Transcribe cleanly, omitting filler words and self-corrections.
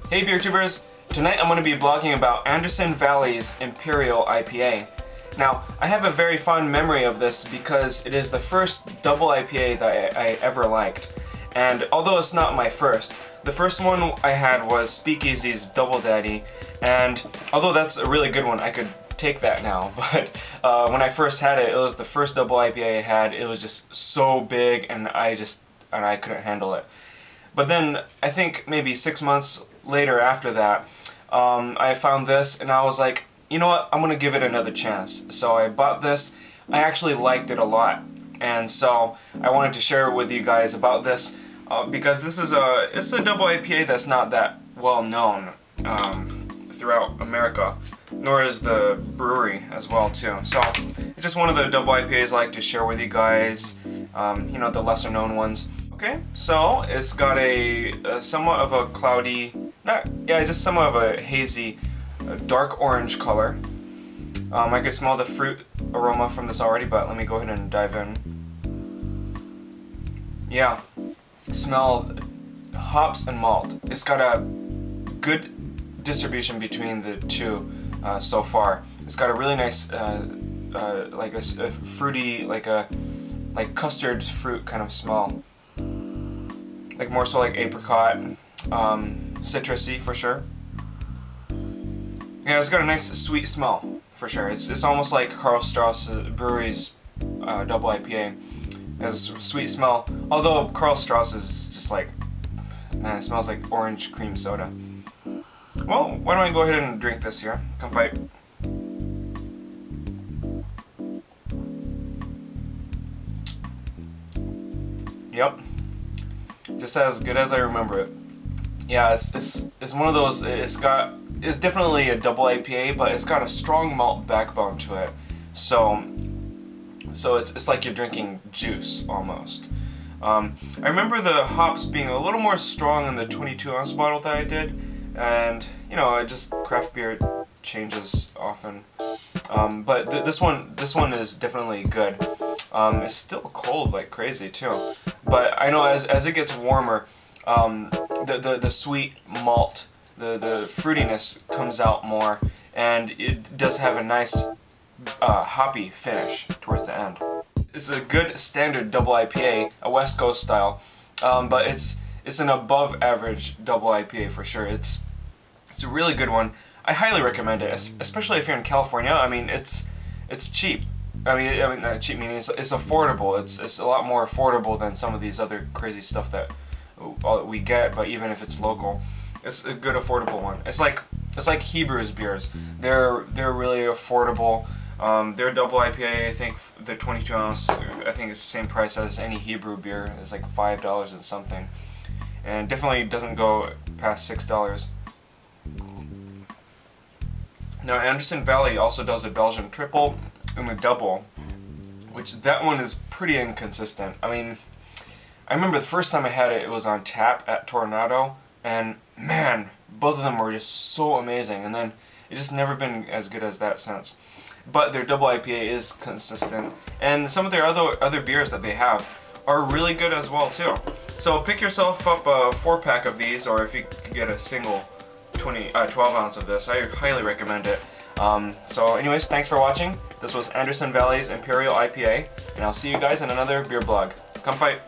Hey beer tubers! Tonight I'm going to be blogging about Anderson Valley's Imperial IPA. Now, I have a very fond memory of this because it is the first double IPA that I ever liked. And although it's not my first, the first one I had was Speakeasy's Double Daddy, and although that's a really good one, I could take that now, but when I first had it, it was the first double IPA I had. It was just so big and I couldn't handle it. But then, I think maybe 6 months later after that, I found this and I was like, you know what, I'm gonna give it another chance. So I bought this. I actually liked it a lot, and so I wanted to share with you guys about this because this is it's a double IPA that's not that well known throughout America, nor is the brewery as well too. So it's just one of the double IPAs I like to share with you guys, you know, the lesser known ones. Okay, so it's got a somewhat of a cloudy, just somewhat of a hazy, dark orange color. I could smell the fruit aroma from this already, but let me go ahead and dive in. Yeah, smell hops and malt. It's got a good distribution between the two so far. It's got a really nice, like a fruity, like custard fruit kind of smell. Like more so like apricot, citrusy for sure. Yeah, it's got a nice sweet smell for sure. It's almost like Karl Strauss Brewery's double IPA. It has a sweet smell. Although Karl Strauss is just like, man, it smells like orange cream soda. Well, why don't I go ahead and drink this here? Come fight. Yep. Just as good as I remember it. Yeah, it's one of those. It's definitely a double IPA, but it's got a strong malt backbone to it. So it's like you're drinking juice almost. I remember the hops being a little more strong in the 22-ounce bottle that I did, and you know, just craft beer changes often. But this one is definitely good. It's still cold like crazy too. But I know as it gets warmer, the sweet malt, the fruitiness comes out more, and it does have a nice hoppy finish towards the end. It's a good standard double IPA, a West Coast style, but it's an above average double IPA for sure. It's a really good one. I highly recommend it, especially if you're in California. I mean, it's cheap. I mean, not cheap meaning it's affordable. It's a lot more affordable than some of these other crazy stuff that we get. But even if it's local, it's a good affordable one. It's like Hebrew's beers. They're really affordable. Their double IPA, I think the 22-ounce, I think it's the same price as any Hebrew beer. It's like $5 and something, and definitely doesn't go past $6. Now, Anderson Valley also does a Belgian triple and a double, which that one is pretty inconsistent. I mean, I remember the first time I had it, it was on tap at Tornado, and man, both of them were just so amazing, and then it's just never been as good as that since. But their double IPA is consistent, and some of their other beers that they have are really good as well too. So pick yourself up a 4-pack of these, or if you could get a single 12-ounce of this, I highly recommend it. So anyways, thanks for watching. This was Anderson Valley's Imperial IPA, and I'll see you guys in another beer blog. Come fight!